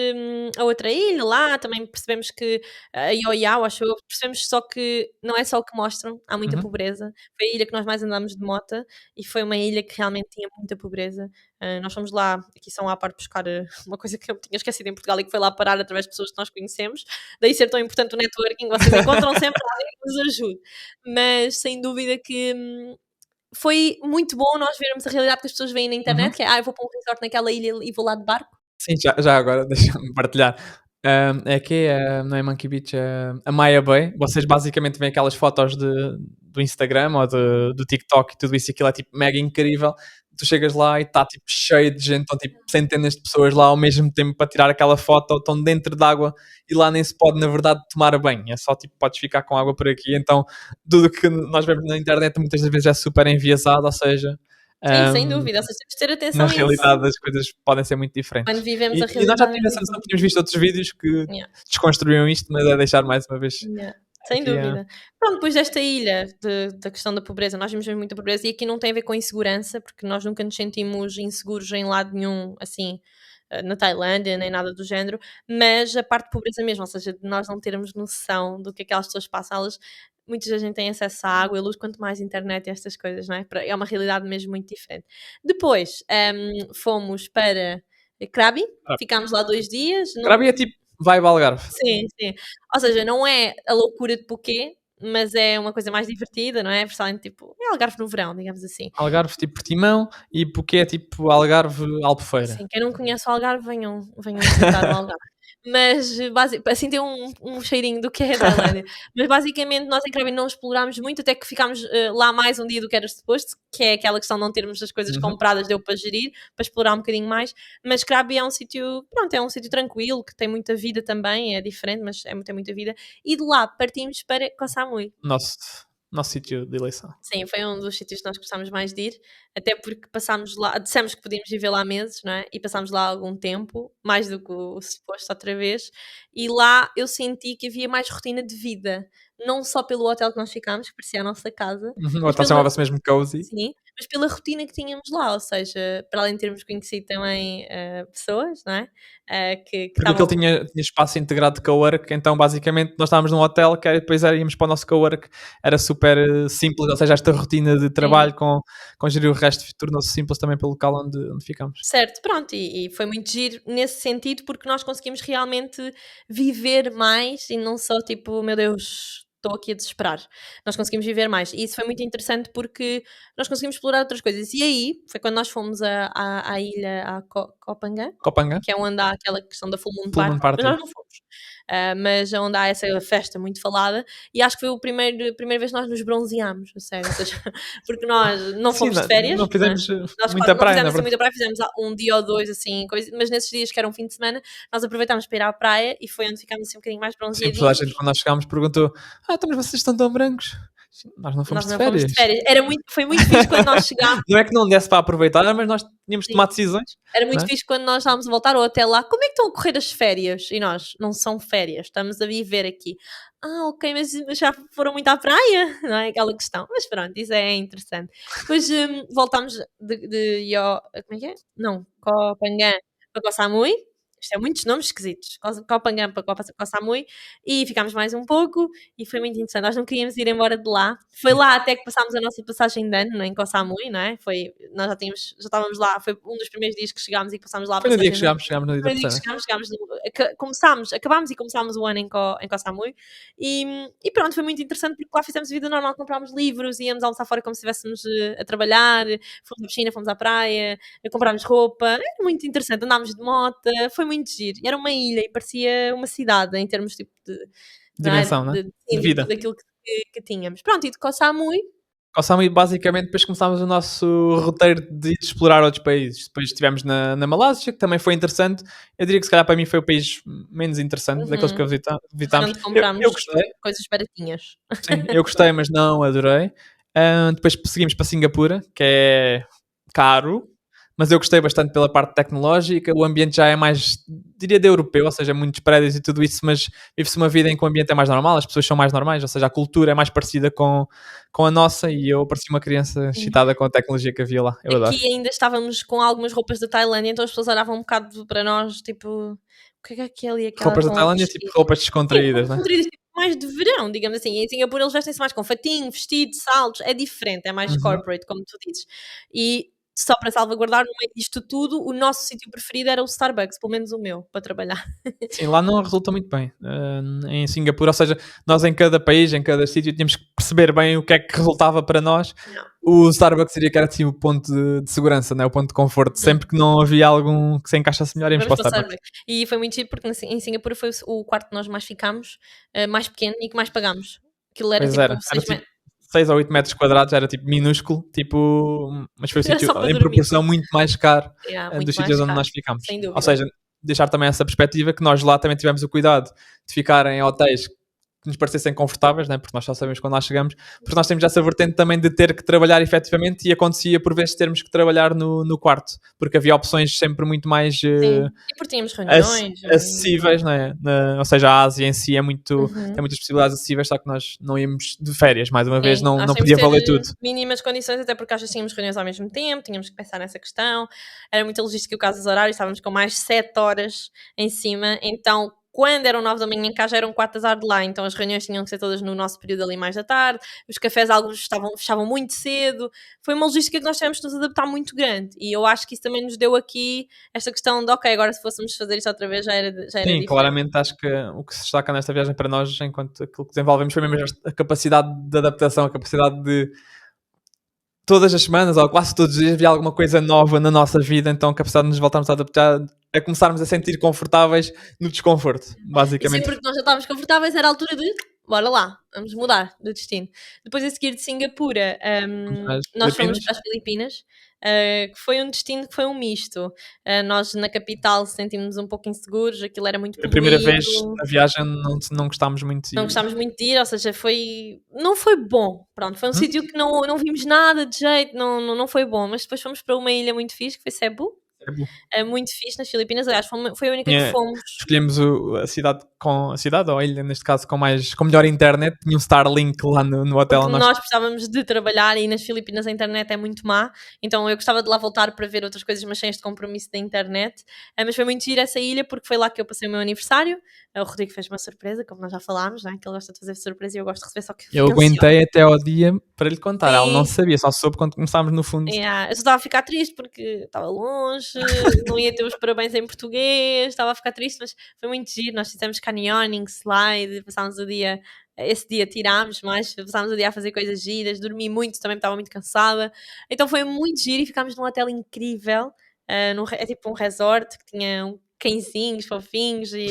a outra ilha lá, também percebemos que a Ioiau, acho eu, percebemos só que não é só o que mostram, há muita Uhum. pobreza. Foi a ilha que nós mais andámos de mota e foi uma ilha que realmente tinha muita pobreza. Nós fomos lá, aqui são à parte buscar uma coisa que eu tinha esquecido em Portugal e que foi lá parar através de pessoas que nós conhecemos. Daí ser tão importante o networking, vocês encontram sempre alguém que vos ajude. Mas sem dúvida que foi muito bom nós vermos a realidade que as pessoas veem na Uhum. internet, que é: eu vou para um resort naquela ilha e vou lá de barco". Sim, já agora deixa-me partilhar. É que não é Monkey Beach, é a Maya Bay. Vocês basicamente veem aquelas fotos do Instagram ou do TikTok e tudo isso, e aquilo é tipo mega incrível. Tu chegas lá e está tipo cheio de gente, estão tipo centenas de pessoas lá ao mesmo tempo para tirar aquela foto, estão dentro d'água e lá nem se pode, na verdade, tomar banho. É só tipo, podes ficar com água por aqui. Então, tudo que nós vemos na internet muitas das vezes é super enviesado, ou seja, Sim, sem hum, dúvida, ou seja, temos de ter na atenção a isso. realidade as coisas podem ser muito Quando diferentes. vivemos E a e nós já realidade é tivemos essa noção, diferente. tínhamos visto outros vídeos que Yeah, desconstruíam isto, mas é deixar mais uma vez yeah, sem aqui a dúvida. Pronto, depois desta ilha da questão da pobreza, nós vimos mesmo muita pobreza e aqui não tem a ver com insegurança, porque nós nunca nos sentimos inseguros em lado nenhum, assim, na Tailândia, nem nada do género, mas a parte de pobreza mesmo, ou seja, de nós não termos noção do que aquelas pessoas passam, elas muita gente tem acesso à água e luz, quanto mais internet e estas coisas, não é? É uma realidade mesmo muito diferente. Depois, fomos para Krabi, ficámos lá 2 dias. Krabi é tipo vibe Algarve. Sim, sim. Ou seja, não é a loucura de Phuket, mas é uma coisa mais divertida, não é? Principalmente, tipo, é Algarve no verão, digamos assim. Algarve tipo Portimão e porque é tipo Algarve Albufeira. Sim, quem não conhece o Algarve, venham visitar o Algarve. Mas, assim tem um cheirinho do que é a Tailândia. Mas basicamente nós em Krabi não explorámos muito, até que ficámos lá mais um dia do que era suposto, que é aquela questão de não termos as coisas compradas, deu para gerir, para explorar um bocadinho mais. Mas Krabi é um sítio, pronto, é um sítio tranquilo, que tem muita vida também, é diferente, mas tem muita vida. E de lá partimos para Koh Samui. Nosso sítio de eleição. Sim, foi um dos sítios que nós gostámos mais de ir, até porque passámos lá, dissemos que podíamos viver lá meses, não é? E passámos lá algum tempo, mais do que o suposto outra vez, e lá eu senti que havia mais rotina de vida, não só pelo hotel que nós ficámos, que parecia a nossa casa, O mas hotel pela, chamava-se mesmo Cozy. sim, mas pela rotina que tínhamos lá, ou seja, para além de termos conhecido também pessoas, não é? Que Porque aquilo estavam. tinha espaço integrado de cowork, então basicamente nós estávamos num hotel que depois íamos para o nosso cowork, era super simples, ou seja, esta rotina de trabalho com gerir o resto tornou-se simples também pelo local onde ficámos. Certo, pronto, e foi muito giro nesse sentido, porque nós conseguimos realmente viver mais e não só tipo, meu Deus, estou aqui a desesperar. Nós conseguimos viver mais. E isso foi muito interessante porque nós conseguimos explorar outras coisas. E aí foi quando nós fomos à ilha, a Koh Phangan, Copangan, que é onde há aquela questão da Full Moon Full Moon Party, mas Party. nós não fomos. Mas onde há essa festa muito falada, e acho que foi a primeira vez que nós nos bronzeámos, a sério, ou seja, porque nós não Sim, fomos de férias, não fizemos nós muita não praia, fizemos na assim verdade. muita praia, fizemos um dia ou dois, assim, mas nesses dias que era um fim de semana, nós aproveitámos para ir à praia e foi onde ficámos assim um bocadinho mais Sim, toda a bronzeadinhos. gente quando nós chegámos perguntou: então mas vocês estão tão brancos? Nós não fomos Nós de não fomos de férias. férias. Foi muito fixe quando nós chegámos. Não é que não desse para aproveitar, mas nós tínhamos de tomar decisões. Era Não muito é? fixe quando nós estávamos a voltar ao hotel lá. Como é que estão a correr as férias? E nós, não são férias, estamos a viver aqui. Ah, ok, mas já foram muito à praia? Não é aquela questão. Mas pronto, isso é interessante. Depois voltámos como é que é? Não, Koh Phangan para Koh Samui. Isto é muitos nomes esquisitos. Koh Phangan para Koh Samui. E ficámos mais um pouco e foi muito interessante. Nós não queríamos ir embora de lá. Foi lá até que passámos a nossa passagem de ano, em Koh Samui, não é? Nós já estávamos lá, foi um dos primeiros dias que chegámos e que passámos lá a Foi no dia passagem que de ano. chegámos no dia da Foi no dia que passagem. acabámos e começámos o ano em Koh Samui e pronto, foi muito interessante porque lá fizemos vida normal, comprámos livros, íamos almoçar fora como se estivéssemos a trabalhar, fomos à piscina, fomos à praia, comprámos roupa, era muito interessante, andámos de moto, foi muito giro, e era uma ilha e parecia uma cidade em termos tipo não é? Dimensão, né? Sim, De vida. daquilo que tínhamos. Pronto, e de Koh Samui, Koh Samui, basicamente, depois começámos o nosso roteiro de explorar outros países. Depois estivemos na Malásia, que também foi interessante. Eu diria que se calhar para mim foi o país menos interessante daqueles que visitámos. onde comprámos Eu gostei, coisas baratinhas. sim, eu gostei, mas não adorei. Depois seguimos para Singapura, que é caro, mas eu gostei bastante pela parte tecnológica. O ambiente já é mais, diria, de europeu, ou seja, muitos prédios e tudo isso, mas vive-se uma vida em que o ambiente é mais normal, as pessoas são mais normais, ou seja, a cultura é mais parecida com a nossa e eu parecia uma criança excitada com a tecnologia que havia lá. Eu adoro. Aqui ainda estávamos com algumas roupas da Tailândia, então as pessoas olhavam um bocado para nós, tipo, o que é aquele e aquela Roupas da com Tailândia, vestido? tipo roupas descontraídas, né? Descontraídas, tipo, mais de verão, digamos assim. E em Singapura eles vestem-se mais com fatinho, vestido, saltos, é diferente, é mais corporate, como tu dizes. E só para salvaguardar, no meio disto tudo, o nosso sítio preferido era o Starbucks, pelo menos o meu, para trabalhar. Sim, lá não resulta muito bem. Em Singapura, ou seja, nós em cada país, em cada sítio, tínhamos que perceber bem o que é que resultava para nós. Não. O Starbucks seria que era assim o ponto de segurança, né? O ponto de conforto. Sempre que não havia algum que se encaixasse melhor, íamos para o Vamos para o Starbucks. Starbucks. E foi muito giro porque em Singapura foi o quarto que nós mais ficámos, mais pequeno e que mais pagámos. Aquilo era Pois tipo era. 6 Era tipo 6 ou 8 metros quadrados, era tipo minúsculo, tipo, mas foi um Era sítio só para em dormir. proporção muito mais caro Muito dos mais sítios onde caro, nós ficámos. sem Ou dúvida. seja, deixar também essa perspectiva que nós lá também tivemos o cuidado de ficar em hotéis nos parecessem confortáveis, né? Porque nós só sabemos quando lá chegamos, porque nós temos essa vertente também de ter que trabalhar efetivamente e acontecia por vezes termos que trabalhar no quarto, porque havia opções sempre muito mais Sim. E porque tínhamos reuniões. acessíveis, né? Ou seja, a Ásia em si tem muitas possibilidades acessíveis, só que nós não íamos de férias, mais uma vez, não Nós podia tínhamos valer de ter tudo. mínimas condições, até porque às vezes tínhamos reuniões ao mesmo tempo, tínhamos que pensar nessa questão. Era muita logística o caso dos horários, estávamos com mais 7 horas em cima, então quando eram 9 da manhã em casa, já eram 4 da tarde lá, então as reuniões tinham que ser todas no nosso período ali mais da tarde, os cafés alguns fechavam muito cedo, foi uma logística que nós tivemos que nos adaptar muito grande, e eu acho que isso também nos deu aqui esta questão de, ok, agora se fôssemos fazer isto outra vez já era Sim, diferente. claramente acho que o que se destaca nesta viagem para nós, enquanto aquilo que desenvolvemos, foi mesmo a capacidade de adaptação, a capacidade de todas as semanas ou quase todos os dias havia alguma coisa nova na nossa vida, então a capacidade de nos voltarmos a adaptar, a começarmos a sentir confortáveis no desconforto, E basicamente. sempre que nós já estávamos confortáveis era a altura de bora lá, vamos mudar de destino. Depois a seguir de Singapura, As nós fomos Filipinas, para as Filipinas, que foi um destino que foi um misto. Nós na capital sentimos um pouco inseguros, aquilo era muito a primeira vez poluído, na viagem não gostámos muito não e gostámos muito de ir, ou seja, não foi bom. Pronto, foi um sítio que não vimos nada de jeito, não foi bom, mas depois fomos para uma ilha muito fixe, que foi Cebu, é bom. muito fixe nas Filipinas, aliás, foi a única que Tinha- fomos. Escolhemos a cidade ou a ilha, neste caso, com melhor internet, tinha um Starlink lá no hotel. Porque nós precisávamos de trabalhar e nas Filipinas a internet é muito má, então eu gostava de lá voltar para ver outras coisas, mas sem este compromisso da internet. Mas foi muito giro essa ilha porque foi lá que eu passei o meu aniversário. O Rodrigo fez uma surpresa, como nós já falámos, não é? Que ele gosta de fazer surpresa e eu gosto de receber, só que Eu fico ansiosa. aguentei até ao dia para lhe contar. Ela não Sim. sabia, só soube quando começámos no fundo. Eu só estava a ficar triste porque estava longe, não ia ter os parabéns em português, estava a ficar triste, mas foi muito giro. Nós fizemos canyoning, slide, passámos o dia. Esse dia tirámos, mas passámos o dia a fazer coisas giras, dormi muito, também estava muito cansada. Então foi muito giro e ficámos num hotel incrível. É tipo um resort que tinha cãezinhos fofinhos e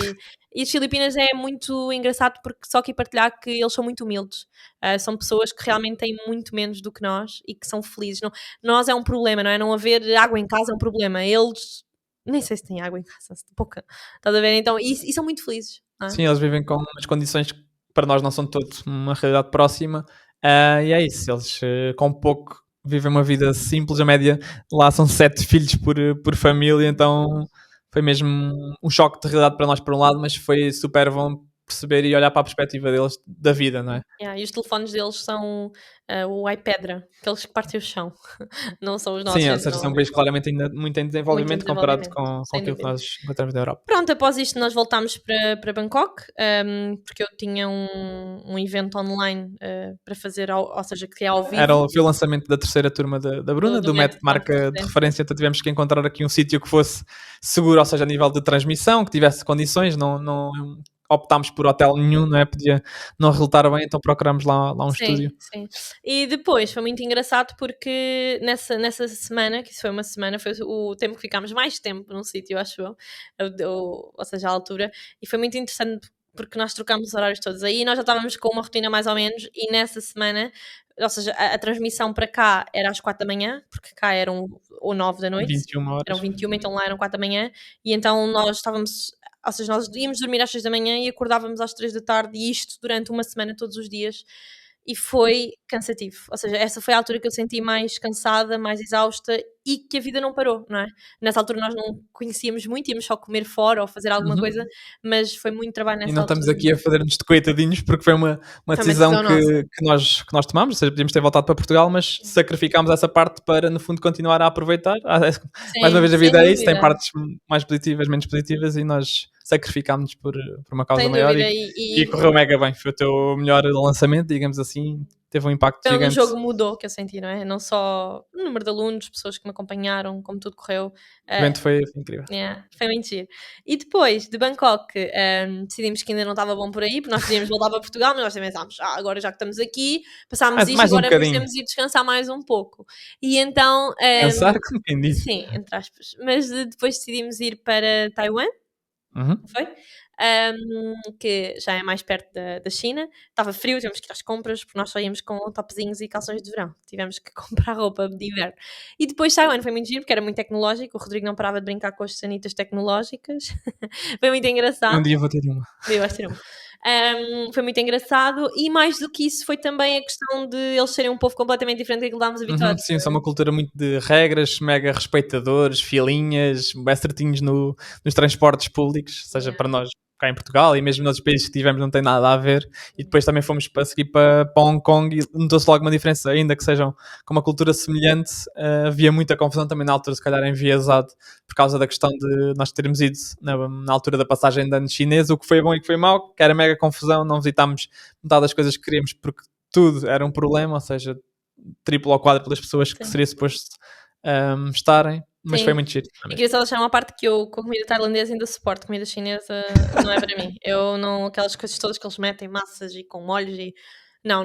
as Filipinas é muito engraçado porque só aqui partilhar que eles são muito humildes. São pessoas que realmente têm muito menos do que nós e que são felizes. Não, nós é um problema, não é? Não haver água em casa é um problema. Eles nem sei se têm água em casa, pouca. Estás a ver? Então, e são muito felizes. Não é? Sim, eles vivem com umas condições que para nós não são de todo uma realidade próxima. E é isso, eles com pouco vivem uma vida simples, a média lá são 7 filhos por família, então foi mesmo um choque de realidade para nós por um lado, mas foi super bom perceber e olhar para a perspectiva deles da vida, não é? E os telefones deles são o iPedra, aqueles que partem o chão. Não são os nossos, Sim, ou seja, são um então, país claramente ainda muito em muito em desenvolvimento comparado desenvolvimento, com sem aquilo que dúvida. nós encontramos na Europa. Pronto, após isto nós voltámos para Bangkok, porque eu tinha um evento online para fazer, ou seja, que é ao vivo. Foi o lançamento da terceira turma da Bruna, do método de marca de referência, então tivemos que encontrar aqui um sítio que fosse seguro, ou seja, a nível de transmissão, que tivesse condições, não optámos por hotel nenhum, não é? Podia não resultar bem, então procuramos lá um estúdio. Sim. E depois foi muito engraçado porque nessa semana, que isso foi uma semana, foi o tempo que ficámos mais tempo num sítio, acho eu, ou seja, a altura, e foi muito interessante porque nós trocámos os horários todos. Aí nós já estávamos com uma rotina mais ou menos, e nessa semana, ou seja, a transmissão para cá era às 4 da manhã, porque cá eram ou 9 da noite, 21 horas. eram 21, então lá eram 4 da manhã, e então nós estávamos, ou seja, nós íamos dormir às 6 da manhã e acordávamos às 3 da tarde, e isto durante uma semana, todos os dias, e foi cansativo. Ou seja, essa foi a altura que eu senti mais cansada, mais exausta e que a vida não parou, não é? Nessa altura nós não conhecíamos muito, íamos só comer fora ou fazer alguma coisa, mas foi muito trabalho E nessa não altura. estamos aqui a fazer-nos de coitadinhos porque foi uma decisão que nós tomámos, ou seja, podíamos ter voltado para Portugal, mas sacrificámos essa parte para, no fundo, continuar a aproveitar. Mais uma vez a vida é isso, tem partes mais positivas, menos positivas, e nós sacrificámos por uma causa maior e correu mega bem. Foi o teu melhor lançamento, digamos assim, teve um impacto Então, gigante. o jogo mudou, que eu senti, não é? Não só o número de alunos, pessoas que me acompanharam, como tudo correu. O evento foi incrível. Foi muito giro. E depois de Bangkok, decidimos que ainda não estava bom por aí, porque nós podíamos voltar para Portugal, mas nós também pensámos, agora já que estamos aqui, passámos isto, mais agora bocadinho. podemos ir descansar mais um pouco. E então... Pensar, como quem disse. Sim, entre aspas. Mas depois decidimos ir para Taiwan, foi? Que já é mais perto da China. Estava frio, tivemos que ir às compras, porque nós só íamos com topzinhos e calções de verão. Tivemos que comprar roupa de inverno. E depois Taiwan foi muito giro, porque era muito tecnológico. O Rodrigo não parava de brincar com as sanitas tecnológicas. Foi muito engraçado. Um dia vou ter uma. Vais ter uma. Foi muito engraçado e mais do que isso foi também a questão de eles serem um povo completamente diferente daquilo que estávamos habituados. Sim, são uma cultura muito de regras, mega respeitadores, filinhas, bem certinhos nos transportes públicos, seja Yeah. para nós cá em Portugal e mesmo noutros países que tivemos não tem nada a ver. E depois também fomos para seguir para Hong Kong e notou-se logo uma diferença, ainda que sejam com uma cultura semelhante, havia muita confusão também na altura, se calhar enviesado, por causa da questão de nós termos ido na altura da passagem de ano chinês, o que foi bom e o que foi mau, que era mega confusão, não visitámos metade das coisas que queríamos porque tudo era um problema, ou seja, triplo ou quádruplo das pessoas que Sim. seria suposto estarem, mas Sim. foi muito giro. E queria só deixar uma parte que eu, com a comida tailandesa, ainda suporto. Comida chinesa não é para mim. Eu não, aquelas coisas todas que eles metem, massas e com molhos e. Não.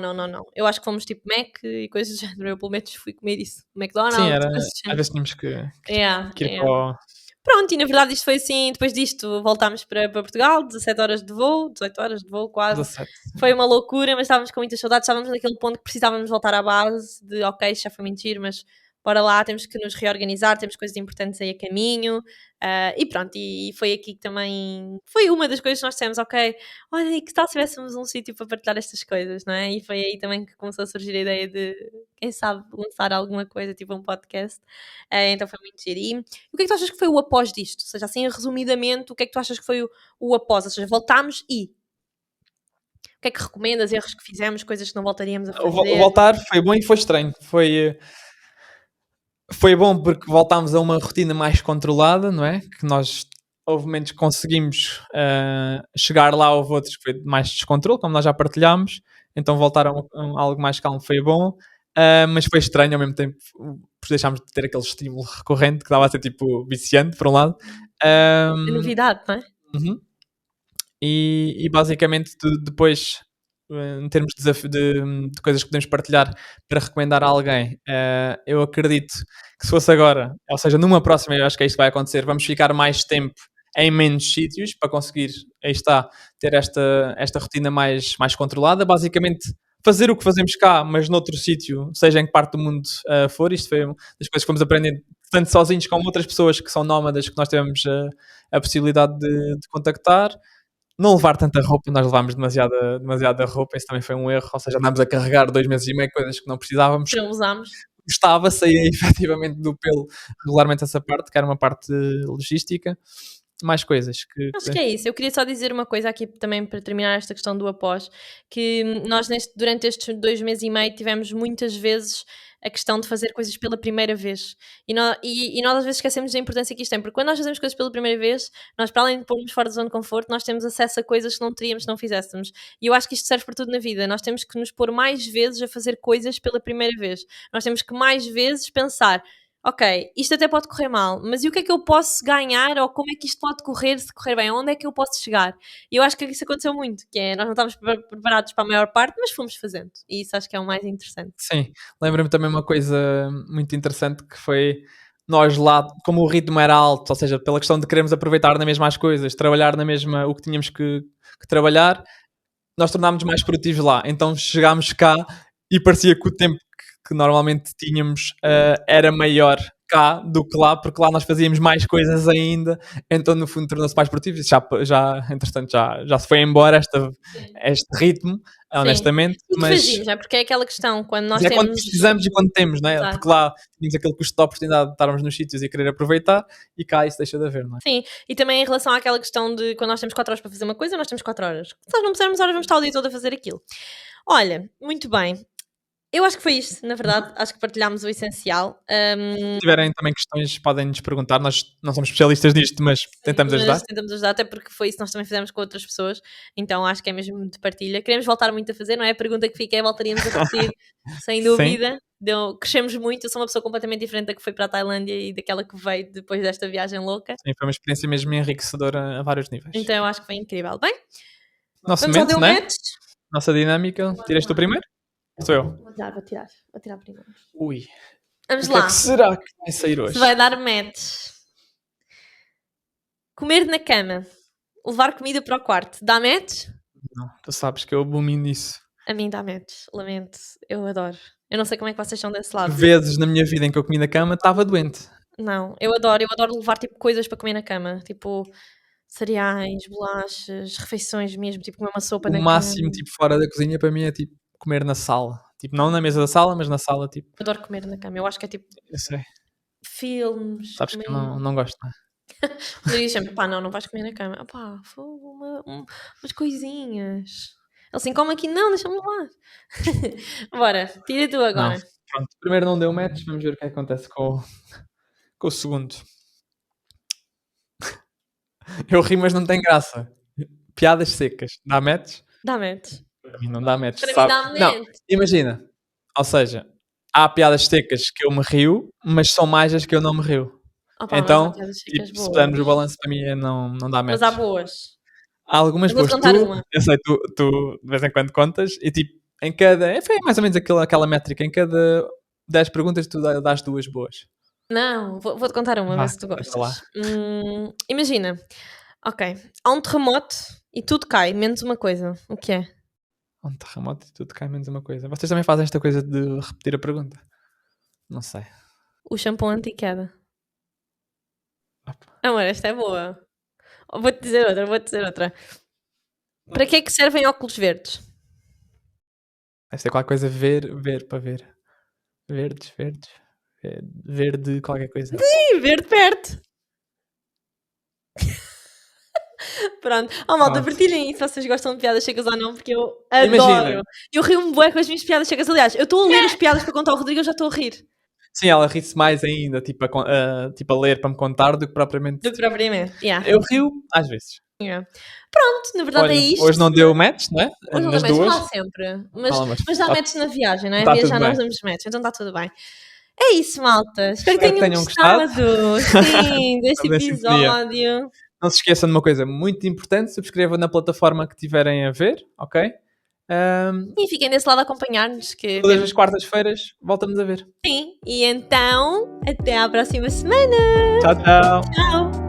Eu acho que fomos tipo Mac e coisas do género. Eu pelo menos fui comer isso. Sim, McDonald's, era, coisas do às género. vezes tínhamos que Yeah, ir yeah. para o... Pronto, e na verdade isto foi assim. Depois disto voltámos para Portugal, 17 horas de voo, 18 horas de voo quase. 17. Foi uma loucura, mas estávamos com muitas saudades. Estávamos naquele ponto que precisávamos voltar à base de ok, isto já foi mentir, mas bora lá, temos que nos reorganizar, temos coisas importantes aí a caminho. E pronto, e foi aqui que também foi uma das coisas que nós dissemos, ok, olha, e que tal se tivéssemos um sítio para partilhar estas coisas, não é? E foi aí também que começou a surgir a ideia de, quem sabe, lançar alguma coisa, tipo um podcast. Então foi muito giro. E o que é que tu achas que foi o após disto? Ou seja, assim, resumidamente, o que é que tu achas que foi o após? Ou seja, voltámos e o que é que recomendas? Erros que fizemos, coisas que não voltaríamos a O fazer? voltar foi bom e foi estranho. Foi bom porque voltámos a uma rotina mais controlada, não é? Que nós, houve momentos que conseguimos chegar lá, houve outros que foi mais descontrole, como nós já partilhámos. Então voltar a algo mais calmo foi bom. Mas foi estranho ao mesmo tempo, porque deixámos de ter aquele estímulo recorrente que estava a ser tipo viciante, por um lado. É Um, novidade, não é? uhum. E basicamente depois, em termos de coisas que podemos partilhar para recomendar a alguém, eu acredito que se fosse agora, ou seja, numa próxima, eu acho que é isto que vai acontecer, vamos ficar mais tempo em menos sítios para conseguir, aí está, ter esta rotina mais controlada. Basicamente, fazer o que fazemos cá, mas noutro sítio, seja em que parte do mundo for. Isto foi uma das coisas que fomos aprendendo, tanto sozinhos como outras pessoas que são nómadas, que nós tivemos a possibilidade de contactar. Não levar tanta roupa, nós levámos demasiada roupa, isso também foi um erro, ou seja, andámos a carregar 2 meses e meio coisas que não precisávamos. Que não usámos. Gostava, saía efetivamente do pelo regularmente essa parte, que era uma parte logística. Mais coisas que Acho que é isso. Eu queria só dizer uma coisa aqui também para terminar esta questão do após, que nós durante estes 2 meses e meio tivemos muitas vezes a questão de fazer coisas pela primeira vez. E nós às vezes esquecemos da importância que isto tem, porque quando nós fazemos coisas pela primeira vez, nós para além de pormos fora da zona de conforto, nós temos acesso a coisas que não teríamos se não fizéssemos. E eu acho que isto serve para tudo na vida. Nós temos que nos pôr mais vezes a fazer coisas pela primeira vez. Nós temos que mais vezes pensar: ok, isto até pode correr mal, mas e o que é que eu posso ganhar ou como é que isto pode correr se correr bem? Onde é que eu posso chegar? E eu acho que isso aconteceu muito, que é, nós não estávamos preparados para a maior parte, mas fomos fazendo. E isso acho que é o mais interessante. sim, lembra-me também uma coisa muito interessante que foi nós lá, como o ritmo era alto, ou seja, pela questão de queremos aproveitar na mesma as coisas, trabalhar na mesma o que tínhamos que trabalhar, nós tornámos mais produtivos lá. Então chegámos cá e parecia que o tempo que normalmente tínhamos era maior cá do que lá, porque lá nós fazíamos mais coisas ainda, então no fundo tornou-se mais produtivo. Isso entretanto, já se foi embora este ritmo, Sim. honestamente, E que fazíamos, é? Porque é aquela questão, quando nós mas é quando temos. precisamos e quando temos, não é? Exato. Porque lá tínhamos aquele custo de oportunidade de estarmos nos sítios e querer aproveitar, e cá isso deixa de haver, não é? Sim, e também em relação àquela questão de quando nós temos 4 horas para fazer uma coisa, nós temos 4 horas. Se nós não pusermos horas, vamos estar o dia todo a fazer aquilo. Olha, muito bem. Eu acho que foi isto, na verdade. Acho que partilhámos o essencial. Se tiverem também questões, podem-nos perguntar. Nós não somos especialistas nisto, mas tentamos Mas ajudar. tentamos ajudar, até porque foi isso que nós também fizemos com outras pessoas, então acho que é mesmo de partilha. Queremos voltar muito a fazer, não é? A pergunta que fica é: voltaríamos a repetir, sem Sim. dúvida. Crescemos muito, eu sou uma pessoa completamente diferente da que foi para a Tailândia e daquela que veio depois desta viagem louca, Sim, foi uma experiência mesmo enriquecedora a vários níveis. então eu acho que foi incrível. Bem, Nosso vamos ao momento, Deu né? Match. Nossa dinâmica. Tiras tu primeiro? Sou eu. Vou tirar primeiro. Ui. Vamos O que é lá, que será que vai sair hoje? se vai dar match. Comer na cama, levar comida para o quarto, dá match? Não, tu sabes que eu abomino isso. A mim dá match, lamento, eu adoro. Eu não sei como é que vocês são desse lado. Vezes na minha vida em que eu comi na cama, estava doente. Não, eu adoro levar tipo coisas para comer na cama, tipo Cereais, bolachas, refeições mesmo, tipo comer uma sopa O na máximo, cama. tipo, fora da cozinha para mim é, tipo, comer na sala. Tipo, não na mesa da sala, mas na sala, tipo, Adoro comer na cama. Eu acho que é tipo eu sei, filmes, sabes que eu comer. não gosto, não é? O Rodrigo diz sempre: pá, não vais comer na cama. Ah, pá, umas coisinhas. Ele assim, come aqui, não, deixa-me lá. Bora, tira tu Não, agora. pronto. Primeiro não deu match, vamos ver o que é que acontece com o segundo. Eu ri, mas não tem graça. Piadas secas. Dá match? Dá match. Para mim não dá match, Para mim sabe? dá Não, match. imagina, ou seja, há piadas secas que eu me rio, mas são mais as que eu não me rio. Ah pá, mas há Então, piadas tipo, secas se pusermos o boas. balanço para mim não dá Mas há match. boas. Há algumas Eu vou-te boas, contar uma. eu sei, tu de vez em quando contas e tipo, em cada, foi mais ou menos aquela métrica, em cada 10 perguntas tu dás 2 boas. Não, vou-te contar uma, ver Vá, se tu conta lá. gostas. Imagina, ok, há um terremoto e tudo cai, menos uma coisa. O que é? Um terremoto e tudo cai menos uma coisa. Vocês também fazem esta coisa de repetir a pergunta? Não sei. O shampoo anti-queda. Opa. Amor, esta é boa. Vou-te dizer outra. Para que é que servem óculos verdes? Deve ser qualquer coisa ver para ver. Verdes, verde qualquer coisa. Ih, verde perto. Pronto. Oh, malta, Pronto. partilhem se vocês gostam de piadas secas ou não, porque eu Imagina. adoro. Eu rio-me bué com as minhas piadas secas. Aliás, eu estou a ler as piadas para contar ao Rodrigo, eu já estou a rir. Sim, ela ri-se mais ainda, tipo a ler para me contar do que propriamente. Do que propriamente. Yeah. Eu rio às vezes. Yeah. Pronto, na verdade é Olha, isto. hoje não deu match, não é? Hoje não dá Nas match, não duas. dá sempre. Não, Mas dá tá, match na viagem, não é? tá tudo Viajar nós bem. damos match, então está tudo bem. É isso, malta. Espero que Espero que tenham tenham gostado. gostado. Sim, deste Estamos em sintonia. episódio. Não se esqueçam de uma coisa muito importante: subscrevam na plataforma que tiverem a ver, ok? E fiquem desse lado a acompanhar-nos, que Todas temos. as quartas-feiras voltamos a ver. Sim. E então, até à próxima semana. Tchau, tchau. Tchau.